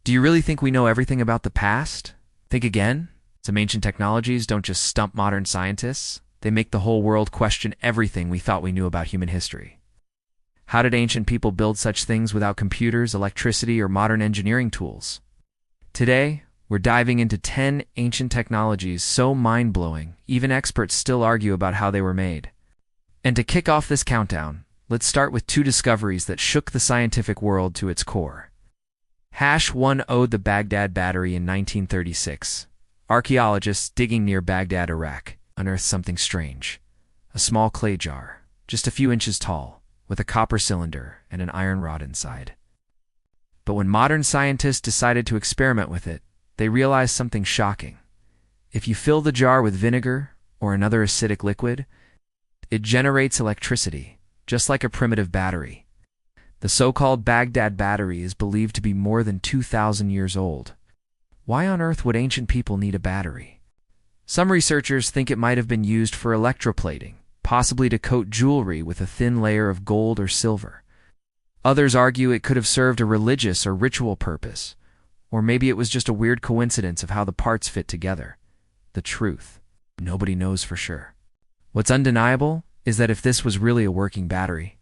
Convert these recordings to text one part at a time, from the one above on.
Do you really think we know everything about the past? Think again. Some ancient technologies don't just stump modern scientists, they make the whole world question everything we thought we knew about human history. How did ancient people build such things without computers, electricity, or modern engineering tools? Today, we're diving into 10 ancient technologies so mind-blowing, even experts still argue about how they were made. And to kick off this countdown, let's start with two discoveries that shook the scientific world to its core. #1 owed the Baghdad Battery in 1936. Archaeologists digging near Baghdad, Iraq, unearthed something strange. A small clay jar, just a few inches tall, with a copper cylinder and an iron rod inside. But when modern scientists decided to experiment with it, they realized something shocking. If you fill the jar with vinegar or another acidic liquid, it generates electricity, just like a primitive battery. The so-called Baghdad Battery is believed to be more than 2,000 years old. Why on earth would ancient people need a battery? Some researchers think it might have been used for electroplating, possibly to coat jewelry with a thin layer of gold or silver. Others argue it could have served a religious or ritual purpose, or maybe it was just a weird coincidence of how the parts fit together. The truth, nobody knows for sure. What's undeniable is that if this was really a working battery,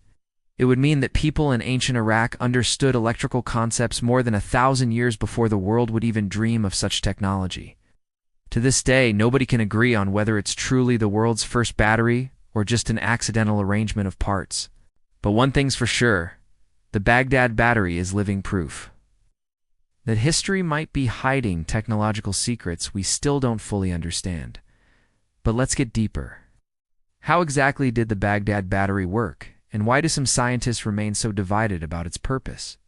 it would mean that people in ancient Iraq understood electrical concepts more than 1,000 years before the world would even dream of such technology. To this day, nobody can agree on whether it's truly the world's first battery or just an accidental arrangement of parts. But one thing's for sure, the Baghdad Battery is living proof that history might be hiding technological secrets we still don't fully understand. But let's get deeper. How exactly did the Baghdad Battery work, and why do some scientists remain so divided about its purpose?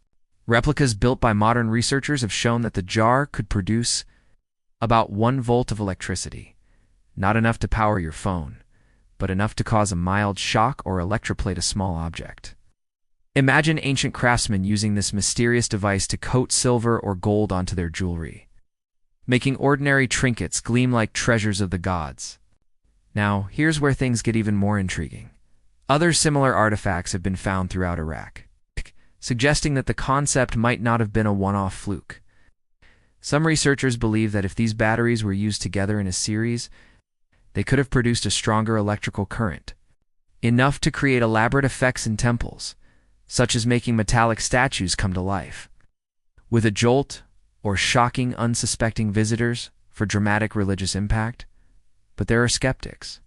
Replicas built by modern researchers have shown that the jar could produce about 1 volt of electricity, not enough to power your phone, but enough to cause a mild shock or electroplate a small object. Imagine ancient craftsmen using this mysterious device to coat silver or gold onto their jewelry, making ordinary trinkets gleam like treasures of the gods. Now, here's where things get even more intriguing. Other similar artifacts have been found throughout Iraq, suggesting that the concept might not have been a one-off fluke. Some researchers believe that if these batteries were used together in a series, they could have produced a stronger electrical current, enough to create elaborate effects in temples, such as making metallic statues come to life, with a jolt or shocking unsuspecting visitors for dramatic religious impact. But there are skeptics.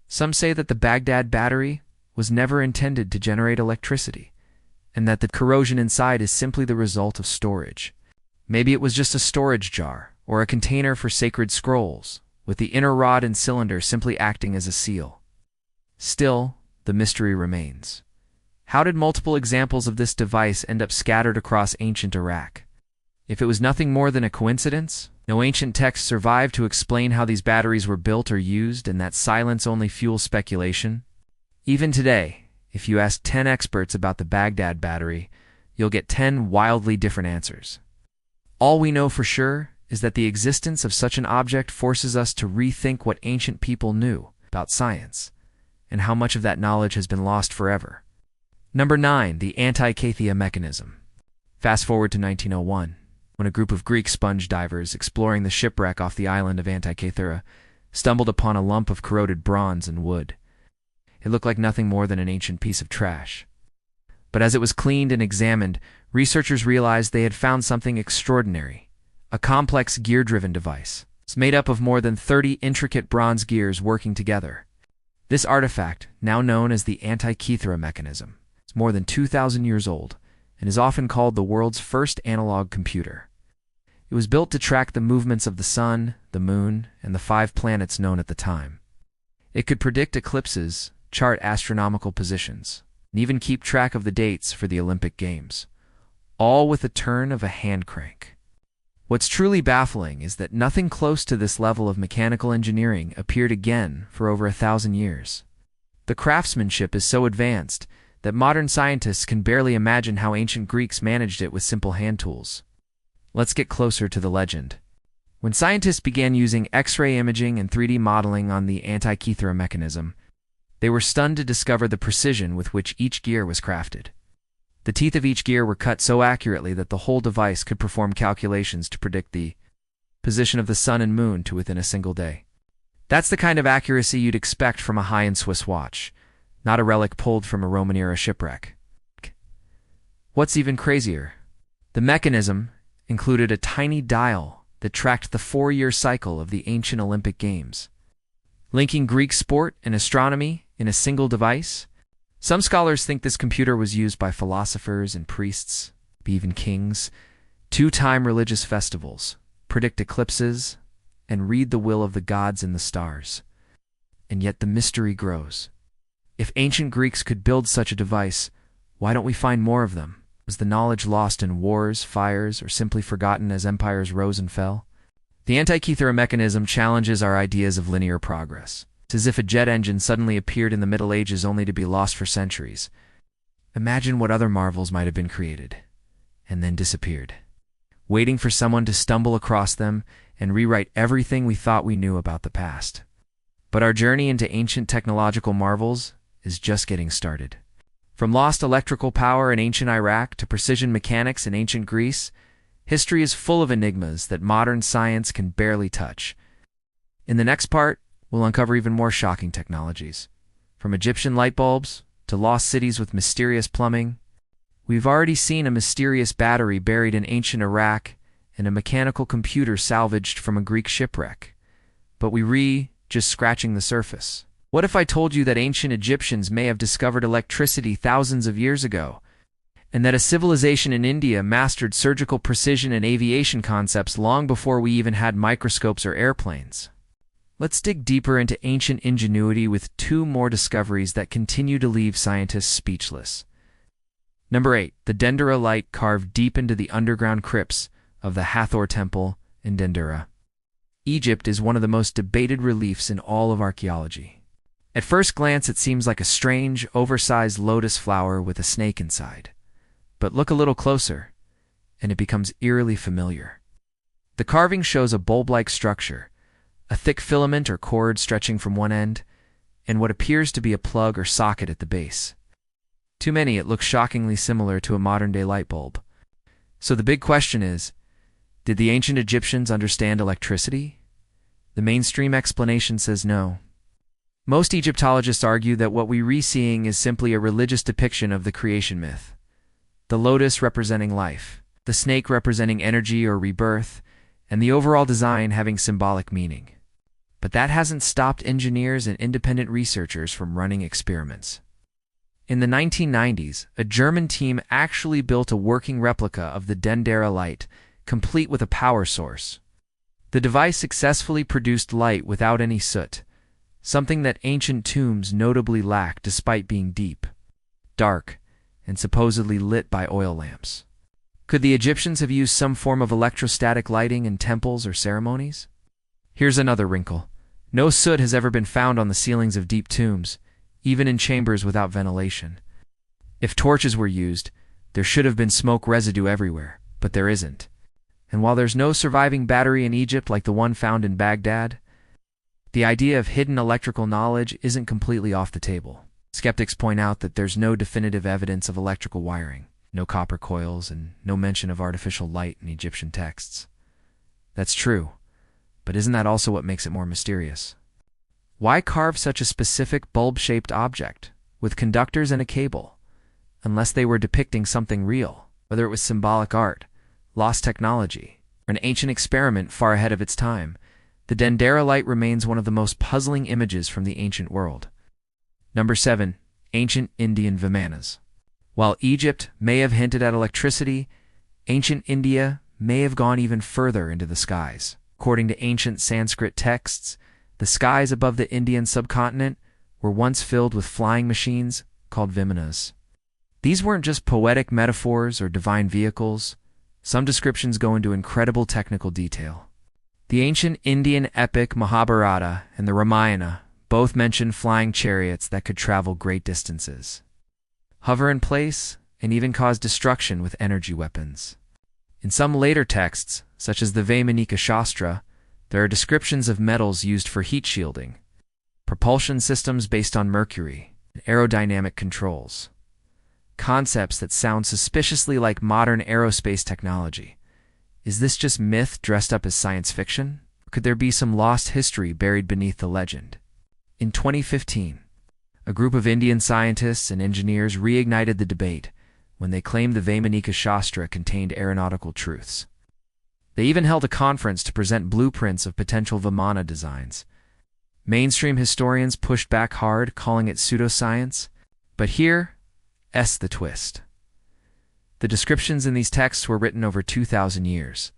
Some say that the Baghdad Battery was never intended to generate electricity, and that the corrosion inside is simply the result of storage. Maybe it was just a storage jar or a container for sacred scrolls, with the inner rod and cylinder simply acting as a seal. Still, the mystery remains. How did multiple examples of this device end up scattered across ancient Iraq? If it was nothing more than a coincidence, no ancient text survived to explain how these batteries were built or used, and that silence only fuels speculation. Even today, if you ask 10 experts about the Baghdad Battery, you'll get 10 wildly different answers. All we know for sure is that the existence of such an object forces us to rethink what ancient people knew about science, and how much of that knowledge has been lost forever. #9. The Antikythera Mechanism. Fast forward to 1901. When a group of Greek sponge divers exploring the shipwreck off the island of Antikythera stumbled upon a lump of corroded bronze and wood. It looked like nothing more than an ancient piece of trash. But as it was cleaned and examined, researchers realized they had found something extraordinary, a complex gear-driven device. It's made up of more than 30 intricate bronze gears working together. This artifact, now known as the Antikythera Mechanism, is more than 2,000 years old, and is often called the world's first analog computer. It was built to track the movements of the sun, the moon, and the 5 planets known at the time. It could predict eclipses, chart astronomical positions, and even keep track of the dates for the Olympic Games, all with a turn of a hand crank. What's truly baffling is that nothing close to this level of mechanical engineering appeared again for over 1,000 years. The craftsmanship is so advanced that modern scientists can barely imagine how ancient Greeks managed it with simple hand tools. Let's get closer to the legend. When scientists began using X-ray imaging and 3D modeling on the Antikythera Mechanism, they were stunned to discover the precision with which each gear was crafted. The teeth of each gear were cut so accurately that the whole device could perform calculations to predict the position of the sun and moon to within a single day. That's the kind of accuracy you'd expect from a high-end Swiss watch, not a relic pulled from a Roman-era shipwreck. What's even crazier? The mechanism included a tiny dial that tracked the 4-year cycle of the ancient Olympic Games. Linking Greek sport and astronomy in a single device? Some scholars think this computer was used by philosophers and priests, even kings, to time religious festivals, predict eclipses, and read the will of the gods in the stars. And yet the mystery grows. If ancient Greeks could build such a device, why don't we find more of them? Was the knowledge lost in wars, fires, or simply forgotten as empires rose and fell? The Antikythera Mechanism challenges our ideas of linear progress. It's as if a jet engine suddenly appeared in the Middle Ages only to be lost for centuries. Imagine what other marvels might have been created, and then disappeared, waiting for someone to stumble across them and rewrite everything we thought we knew about the past. But our journey into ancient technological marvels is just getting started. From lost electrical power in ancient Iraq to precision mechanics in ancient Greece, history is full of enigmas that modern science can barely touch. In the next part, we'll uncover even more shocking technologies. From Egyptian light bulbs to lost cities with mysterious plumbing, we've already seen a mysterious battery buried in ancient Iraq and a mechanical computer salvaged from a Greek shipwreck. But just scratching the surface. What if I told you that ancient Egyptians may have discovered electricity thousands of years ago, and that a civilization in India mastered surgical precision and aviation concepts long before we even had microscopes or airplanes? Let's dig deeper into ancient ingenuity with 2 more discoveries that continue to leave scientists speechless. Number 8. The Dendera light carved deep into the underground crypts of the Hathor Temple in Dendera. Egypt is one of the most debated reliefs in all of archaeology. At first glance, it seems like a strange, oversized lotus flower with a snake inside. But look a little closer, and it becomes eerily familiar. The carving shows a bulb-like structure, a thick filament or cord stretching from one end, and what appears to be a plug or socket at the base. To many, it looks shockingly similar to a modern-day light bulb. So the big question is, did the ancient Egyptians understand electricity? The mainstream explanation says no. Most Egyptologists argue that what we're seeing is simply a religious depiction of the creation myth. The lotus representing life, the snake representing energy or rebirth, and the overall design having symbolic meaning. But that hasn't stopped engineers and independent researchers from running experiments. In the 1990s, a German team actually built a working replica of the Dendera light, complete with a power source. The device successfully produced light without any soot, something that ancient tombs notably lack despite being deep, dark, and supposedly lit by oil lamps. Could the Egyptians have used some form of electrostatic lighting in temples or ceremonies? Here's another wrinkle. No soot has ever been found on the ceilings of deep tombs, even in chambers without ventilation. If torches were used, there should have been smoke residue everywhere, but there isn't. And while there's no surviving battery in Egypt like the one found in Baghdad, the idea of hidden electrical knowledge isn't completely off the table. Skeptics point out that there's no definitive evidence of electrical wiring, no copper coils, and no mention of artificial light in Egyptian texts. That's true, but isn't that also what makes it more mysterious? Why carve such a specific bulb-shaped object, with conductors and a cable, unless they were depicting something real, whether it was symbolic art, lost technology, or an ancient experiment far ahead of its time? The Dendera light remains one of the most puzzling images from the ancient world. Number 7. Ancient Indian Vimanas. While Egypt may have hinted at electricity, ancient India may have gone even further into the skies. According to ancient Sanskrit texts, the skies above the Indian subcontinent were once filled with flying machines called vimanas. These weren't just poetic metaphors or divine vehicles. Some descriptions go into incredible technical detail. The ancient Indian epic Mahabharata and the Ramayana both mention flying chariots that could travel great distances, hover in place, and even cause destruction with energy weapons. In some later texts, such as the Vaimanika Shastra, there are descriptions of metals used for heat shielding, propulsion systems based on mercury, and aerodynamic controls. concepts that sound suspiciously like modern aerospace technology. Is this just myth dressed up as science fiction? Or could there be some lost history buried beneath the legend? In 2015, a group of Indian scientists and engineers reignited the debate when they claimed the Vaimanika Shastra contained aeronautical truths. They even held a conference to present blueprints of potential Vimana designs. Mainstream historians pushed back hard, calling it pseudoscience. But here's the twist. The descriptions in these texts were written over 2,000 years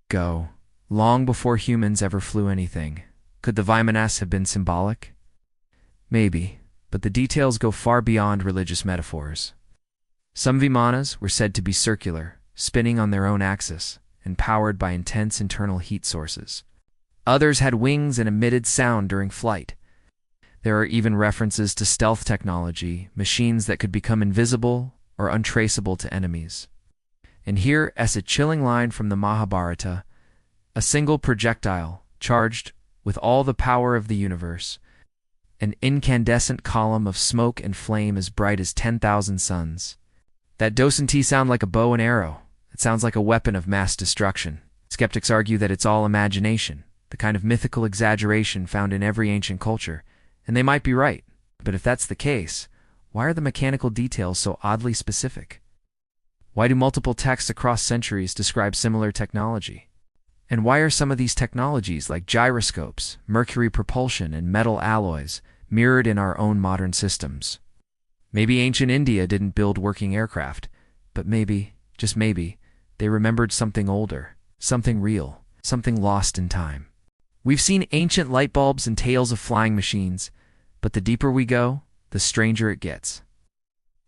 ago, long before humans ever flew anything. Could the Vimanas have been symbolic? Maybe, but the details go far beyond religious metaphors. Some Vimanas were said to be circular, spinning on their own axis, and powered by intense internal heat sources. Others had wings and emitted sound during flight. There are even references to stealth technology, machines that could become invisible or untraceable to enemies. And here is a chilling line from the Mahabharata: a single projectile, charged with all the power of the universe, an incandescent column of smoke and flame as bright as 10,000 suns. That doesn't sound like a bow and arrow. It sounds like a weapon of mass destruction. Skeptics argue that it's all imagination, the kind of mythical exaggeration found in every ancient culture, and they might be right. But if that's the case, why are the mechanical details so oddly specific? Why do multiple texts across centuries describe similar technology? And why are some of these technologies, like gyroscopes, mercury propulsion, and metal alloys, mirrored in our own modern systems? Maybe ancient India didn't build working aircraft, but maybe, just maybe, they remembered something older, something real, something lost in time. We've seen ancient light bulbs and tales of flying machines, but the deeper we go, the stranger it gets.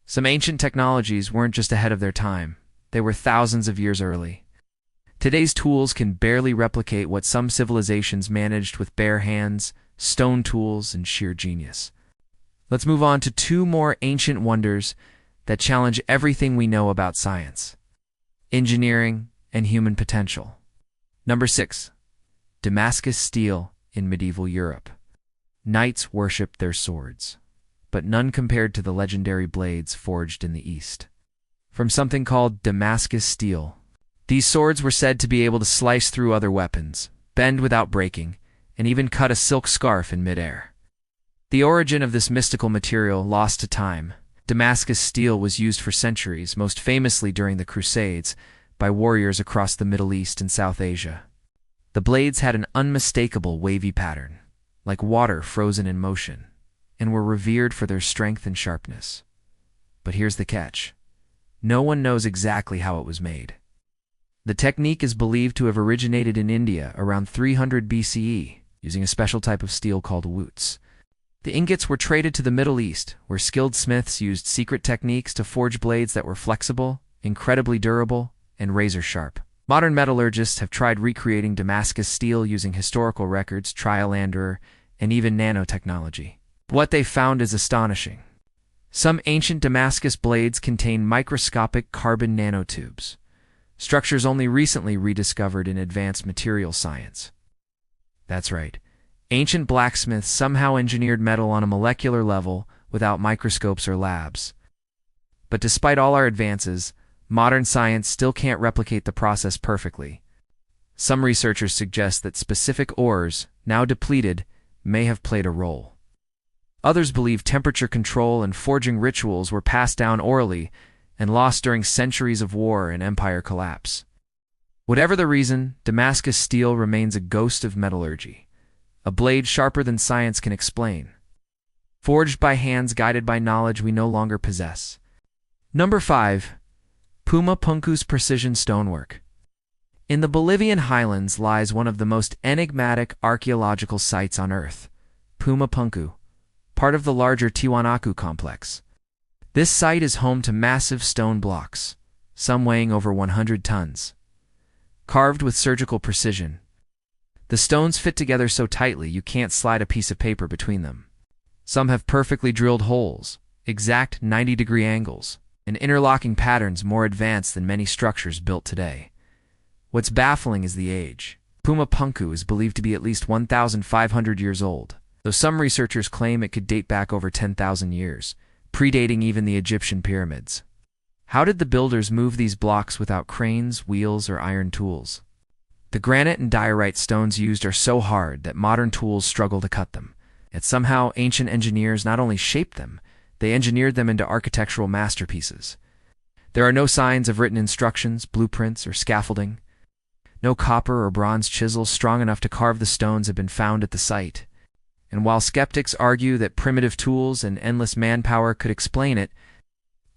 Some ancient technologies weren't just ahead of their time, they were thousands of years early. Today's tools can barely replicate what some civilizations managed with bare hands, stone tools, and sheer genius. Let's move on to two more ancient wonders that challenge everything we know about science: engineering and human potential. Number 6. Damascus steel in medieval Europe. Knights worshipped their swords, but none compared to the legendary blades forged in the East. From something called Damascus steel, these swords were said to be able to slice through other weapons, bend without breaking, and even cut a silk scarf in midair. The origin of this mystical material lost to time. Damascus steel was used for centuries, most famously during the Crusades, by warriors across the Middle East and South Asia. The blades had an unmistakable wavy pattern, like water frozen in motion, and were revered for their strength and sharpness. But here's the catch. No one knows exactly how it was made. The technique is believed to have originated in India around 300 BCE, using a special type of steel called woots. The ingots were traded to the Middle East, where skilled smiths used secret techniques to forge blades that were flexible, incredibly durable, and razor-sharp. Modern metallurgists have tried recreating Damascus steel using historical records, trial and error, and even nanotechnology. What they found is astonishing. Some ancient Damascus blades contain microscopic carbon nanotubes, structures only recently rediscovered in advanced material science. That's right. Ancient blacksmiths somehow engineered metal on a molecular level without microscopes or labs. But despite all our advances, modern science still can't replicate the process perfectly. Some researchers suggest that specific ores, now depleted, may have played a role. Others believe temperature control and forging rituals were passed down orally and lost during centuries of war and empire collapse. Whatever the reason, Damascus steel remains a ghost of metallurgy, a blade sharper than science can explain, forged by hands guided by knowledge we no longer possess. Number 5. Puma Punku's precision stonework. In the Bolivian highlands lies one of the most enigmatic archaeological sites on Earth, Puma Punku, part of the larger Tiwanaku complex. This site is home to massive stone blocks, some weighing over 100 tons, carved with surgical precision. The stones fit together so tightly you can't slide a piece of paper between them. Some have perfectly drilled holes, exact 90-degree angles, and interlocking patterns more advanced than many structures built today. What's baffling is the age. Puma Punku is believed to be at least 1,500 years old, though some researchers claim it could date back over 10,000 years, predating even the Egyptian pyramids. How did the builders move these blocks without cranes, wheels, or iron tools? The granite and diorite stones used are so hard that modern tools struggle to cut them. Yet somehow ancient engineers not only shaped them, they engineered them into architectural masterpieces. There are no signs of written instructions, blueprints, or scaffolding. No copper or bronze chisels strong enough to carve the stones have been found at the site. And while skeptics argue that primitive tools and endless manpower could explain it,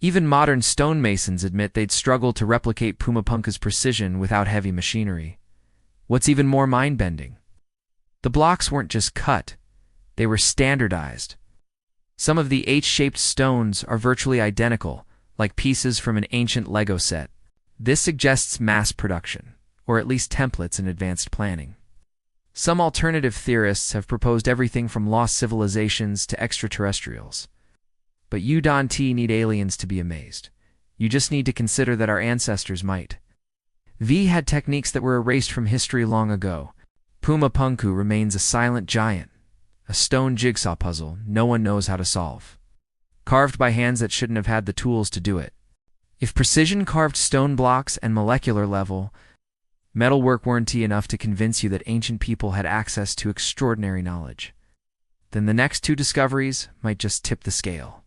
even modern stonemasons admit they'd struggle to replicate Puma Punku's precision without heavy machinery. What's even more mind-bending? The blocks weren't just cut, they were standardized. Some of the H-shaped stones are virtually identical, like pieces from an ancient Lego set. This suggests mass production, or at least templates and advanced planning. Some alternative theorists have proposed everything from lost civilizations to extraterrestrials. But you don't need aliens to be amazed. You just need to consider that our ancestors might. V had techniques that were erased from history long ago. Puma Punku remains a silent giant, a stone jigsaw puzzle no one knows how to solve, carved by hands that shouldn't have had the tools to do it. If precision-carved stone blocks and molecular level metalwork weren't enough to convince you that ancient people had access to extraordinary knowledge, then the next two discoveries might just tip the scale.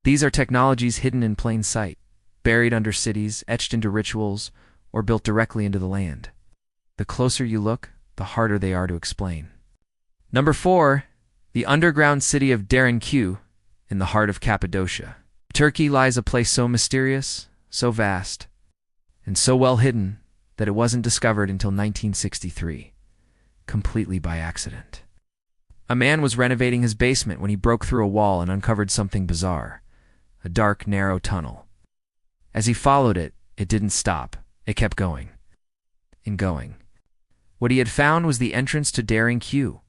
These are technologies hidden in plain sight, buried under cities, etched into rituals, or built directly into the land. The closer you look, the harder they are to explain. Number 4. The underground city of Derinkuyu, in the heart of Cappadocia. Turkey lies a place so mysterious, so vast, and so well hidden that it wasn't discovered until 1963, completely by accident. A man was renovating his basement when he broke through a wall and uncovered something bizarre, a dark, narrow tunnel. As he followed it, it didn't stop. It kept going and going. What he had found was the entrance to Derinkuyu,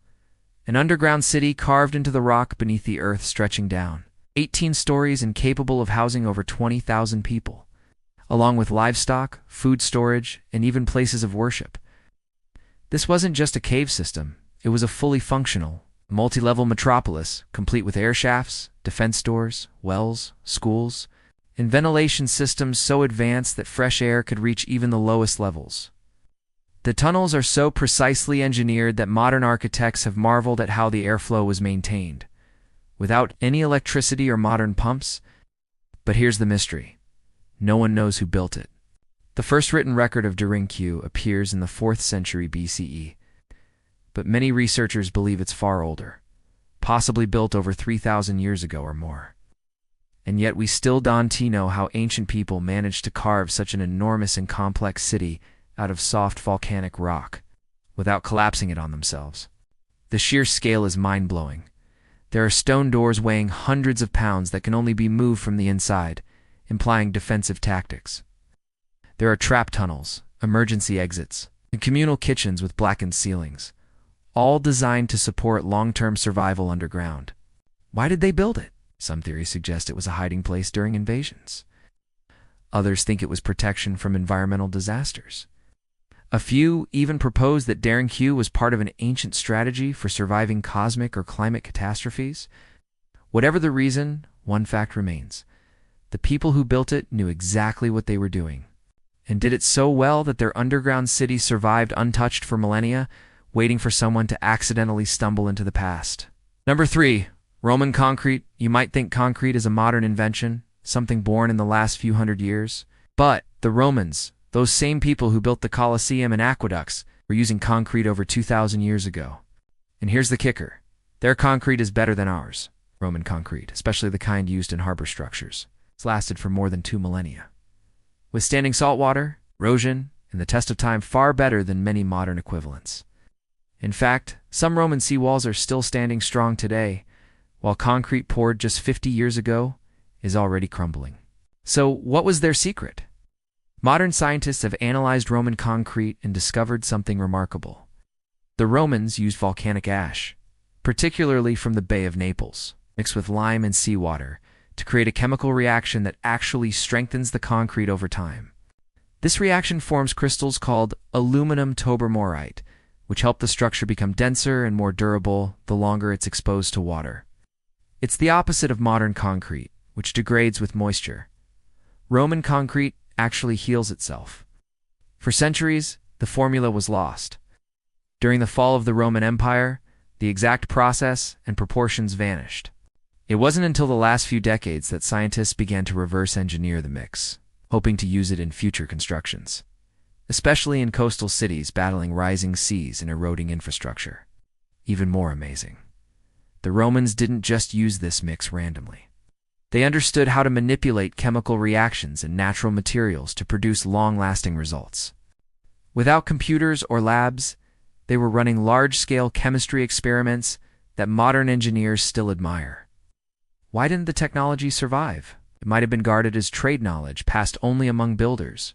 an underground city carved into the rock beneath the earth, stretching down 18 stories and capable of housing over 20,000 people, along with livestock, food storage, and even places of worship. This wasn't just a cave system. It was a fully functional, multi-level metropolis, complete with air shafts, defense doors, wells, schools, and ventilation systems so advanced that fresh air could reach even the lowest levels. The tunnels are so precisely engineered that modern architects have marveled at how the airflow was maintained, without any electricity or modern pumps. But here's the mystery. No one knows who built it. The first written record of Derinkuyu appears in the 4th century BCE, but many researchers believe it's far older, possibly built over 3,000 years ago or more. And yet we still don't know how ancient people managed to carve such an enormous and complex city out of soft volcanic rock, without collapsing it on themselves. The sheer scale is mind-blowing. There are stone doors weighing hundreds of pounds that can only be moved from the inside, implying defensive tactics. There are trap tunnels, emergency exits, and communal kitchens with blackened ceilings, all designed to support long-term survival underground. Why did they build it? Some theories suggest it was a hiding place during invasions. Others think it was protection from environmental disasters. A few even propose that Derinkuyu was part of an ancient strategy for surviving cosmic or climate catastrophes. Whatever the reason, one fact remains. The people who built it knew exactly what they were doing, and did it so well that their underground city survived untouched for millennia, waiting for someone to accidentally stumble into the past. Number 3. Roman concrete. You might think concrete is a modern invention, something born in the last few hundred years. But the Romans, those same people who built the Colosseum and aqueducts, were using concrete over 2,000 years ago. And here's the kicker. Their concrete is better than ours, Roman concrete, especially the kind used in harbor structures. It's lasted for more than 2 millennia, withstanding saltwater, erosion, and the test of time far better than many modern equivalents. In fact, some Roman seawalls are still standing strong today, while concrete poured just 50 years ago is already crumbling. So what was their secret? Modern scientists have analyzed Roman concrete and discovered something remarkable. The Romans used volcanic ash, particularly from the Bay of Naples, mixed with lime and seawater, to create a chemical reaction that actually strengthens the concrete over time. This reaction forms crystals called aluminum tobermorite, which help the structure become denser and more durable the longer it's exposed to water. It's the opposite of modern concrete, which degrades with moisture. Roman concrete actually heals itself. For centuries, the formula was lost. During the fall of the Roman Empire, the exact process and proportions vanished. It wasn't until the last few decades that scientists began to reverse engineer the mix, hoping to use it in future constructions, especially in coastal cities battling rising seas and eroding infrastructure. Even more amazing, the Romans didn't just use this mix randomly. They understood how to manipulate chemical reactions and natural materials to produce long-lasting results. Without computers or labs, they were running large-scale chemistry experiments that modern engineers still admire. Why didn't the technology survive? It might have been guarded as trade knowledge passed only among builders.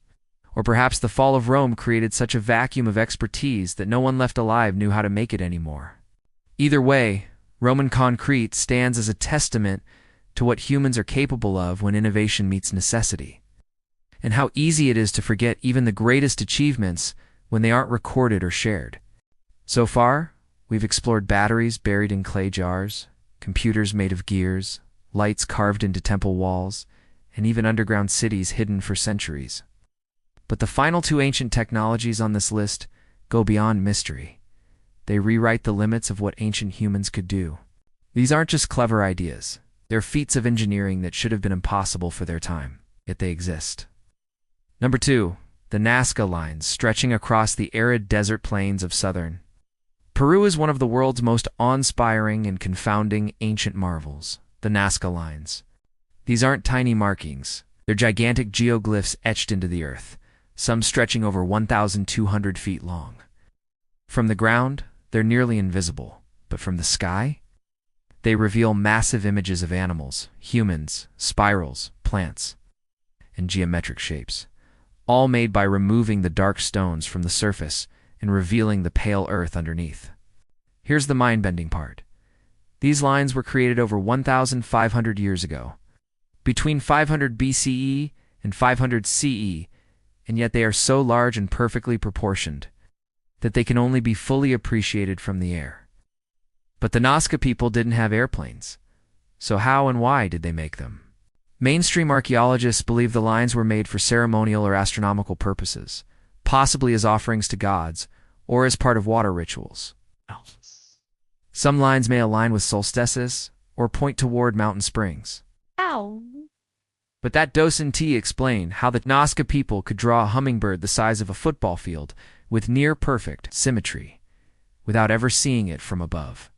Or perhaps the fall of Rome created such a vacuum of expertise that no one left alive knew how to make it anymore. Either way, Roman concrete stands as a testament to what humans are capable of when innovation meets necessity, and how easy it is to forget even the greatest achievements when they aren't recorded or shared. So far, we've explored batteries buried in clay jars, computers made of gears, lights carved into temple walls, and even underground cities hidden for centuries. But the final two ancient technologies on this list go beyond mystery. They rewrite the limits of what ancient humans could do. These aren't just clever ideas. They're feats of engineering that should have been impossible for their time, yet they exist. Number 2. The Nazca Lines stretching across the arid desert plains of southern Peru is one of the world's most awe-inspiring and confounding ancient marvels, the Nazca Lines. These aren't tiny markings. They're gigantic geoglyphs etched into the earth, some stretching over 1,200 feet long. From the ground, they're nearly invisible, but from the sky, they reveal massive images of animals, humans, spirals, plants, and geometric shapes, all made by removing the dark stones from the surface and revealing the pale earth underneath. Here's the mind-bending part. These lines were created over 1,500 years ago, between 500 BCE and 500 CE, and yet they are so large and perfectly proportioned that they can only be fully appreciated from the air. But the Nazca people didn't have airplanes, so how and why did they make them? Mainstream archaeologists believe the lines were made for ceremonial or astronomical purposes, possibly as offerings to gods, or as part of water rituals. Some lines may align with solstices, or point toward mountain springs. But that docent explained how the Nazca people could draw a hummingbird the size of a football field with near-perfect symmetry, without ever seeing it from above.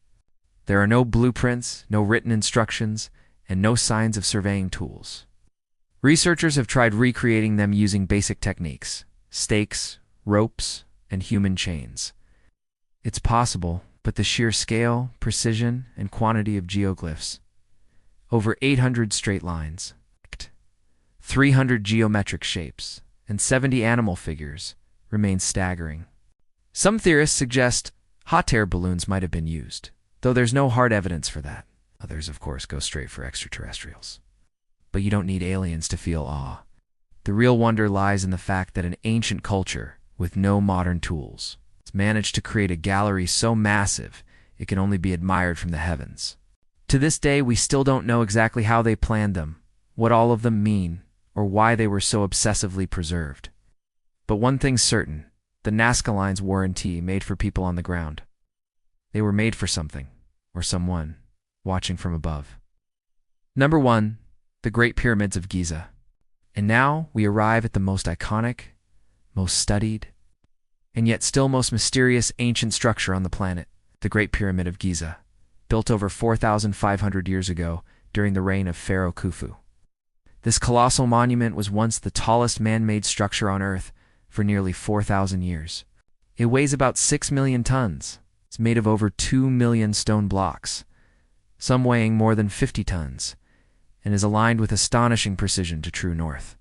There are no blueprints, no written instructions, and no signs of surveying tools. Researchers have tried recreating them using basic techniques: stakes, ropes, and human chains. It's possible, but the sheer scale, precision, and quantity of geoglyphs, over 800 straight lines, 300 geometric shapes, and 70 animal figures, remains staggering. Some theorists suggest hot air balloons might have been used, though there's no hard evidence for that. Others, of course, go straight for extraterrestrials. But you don't need aliens to feel awe. The real wonder lies in the fact that an ancient culture, with no modern tools, has managed to create a gallery so massive it can only be admired from the heavens. To this day, we still don't know exactly how they planned them, what all of them mean, or why they were so obsessively preserved. But one thing's certain: the Nazca Lines warranty made for people on the ground. They were made for something, or someone, watching from above. Number 1. The Great Pyramids of Giza. And now we arrive at the most iconic, most studied, and yet still most mysterious ancient structure on the planet, the Great Pyramid of Giza, built over 4,500 years ago during the reign of Pharaoh Khufu. This colossal monument was once the tallest man-made structure on Earth for nearly 4,000 years. It weighs about 6 million tons. It's made of over 2 million stone blocks, some weighing more than 50 tons, and is aligned with astonishing precision to true north.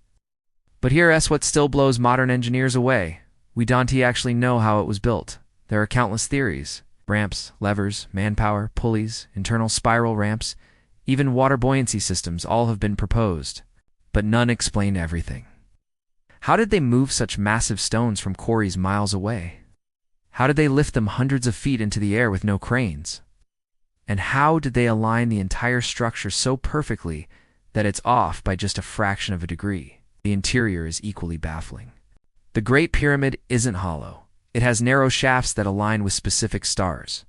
But here's what still blows modern engineers away. We don't actually know how it was built. There are countless theories: ramps, levers, manpower, pulleys, internal spiral ramps, even water buoyancy systems all have been proposed. But none explain everything. How did they move such massive stones from quarries miles away? How did they lift them hundreds of feet into the air with no cranes? And how did they align the entire structure so perfectly that it's off by just a fraction of a degree? The interior is equally baffling. The Great Pyramid isn't hollow. It has narrow shafts that align with specific stars.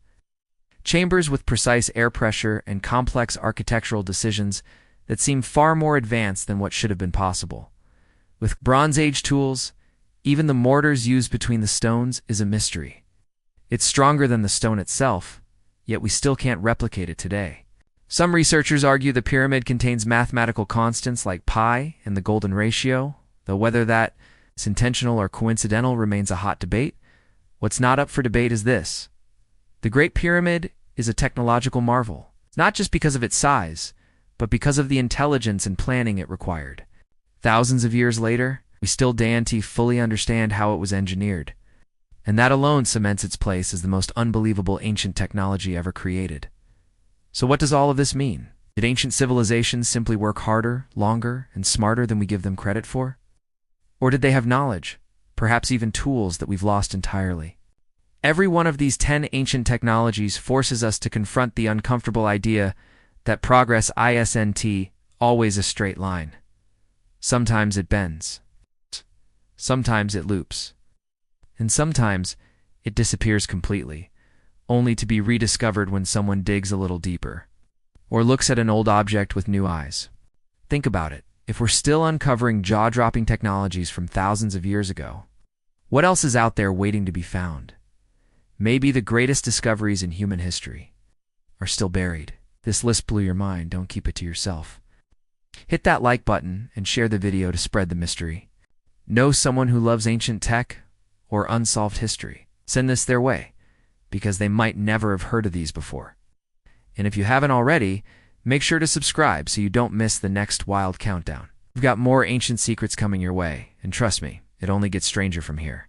Chambers with precise air pressure and complex architectural decisions that seem far more advanced than what should have been possible. With Bronze Age tools, even the mortars used between the stones is a mystery. It's stronger than the stone itself, yet we still can't replicate it today. Some researchers argue the pyramid contains mathematical constants like pi and the golden ratio, though whether that's intentional or coincidental remains a hot debate. What's not up for debate is this. The Great Pyramid is a technological marvel, not just because of its size, but because of the intelligence and planning it required. Thousands of years later, we still don't fully understand how it was engineered, and that alone cements its place as the most unbelievable ancient technology ever created. So what does all of this mean? Did ancient civilizations simply work harder, longer, and smarter than we give them credit for? Or did they have knowledge, perhaps even tools that we've lost entirely? Every one of these 10 ancient technologies forces us to confront the uncomfortable idea that progress isn't always a straight line. Sometimes it bends. Sometimes it loops. And sometimes it disappears completely, only to be rediscovered when someone digs a little deeper, or looks at an old object with new eyes. Think about it. If we're still uncovering jaw-dropping technologies from thousands of years ago, what else is out there waiting to be found? Maybe the greatest discoveries in human history are still buried. This list blew your mind. Don't keep it to yourself. Hit that like button and share the video to spread the mystery. Know someone who loves ancient tech or unsolved history. Send this their way, because they might never have heard of these before. And if you haven't already, make sure to subscribe so you don't miss the next wild countdown. We've got more ancient secrets coming your way, and trust me, it only gets stranger from here.